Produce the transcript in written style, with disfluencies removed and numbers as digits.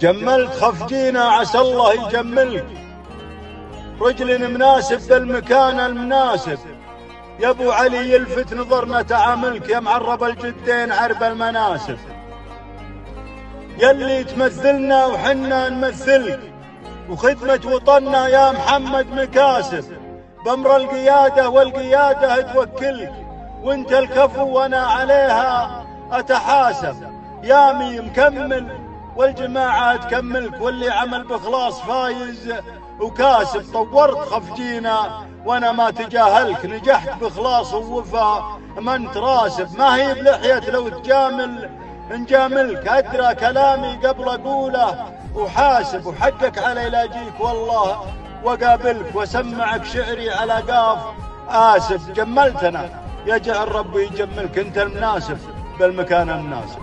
جملت خفجينا عسى الله يجملك، رجل مناسب بالمكان المناسب، يا ابو علي يلفت نظرنا تعاملك، يا معرب الجدين عرب المناسب، يلي تمثلنا وحنا نمثلك، وخدمة وطننا يا محمد مكاسب، بأمر القيادة والقيادة توكلك، وانت الكفو وانا عليها اتحاسب، يامي مكمل والجماعة تكملك، واللي عمل بإخلاص فايز وكاسب، طورت خفجينا وانا ما تجاهلك، نجحت بإخلاص ووفا ما انت راسب، ما هي بلحية لو تجامل نجاملك، أدرى كلامي قبل أقوله وحاسب، وحقك علي لاجيك والله وقابلك، وسمعك شعري على قاف آسف، جملتنا يجعل ربي يجملك، انت المناسب بالمكان المناسب.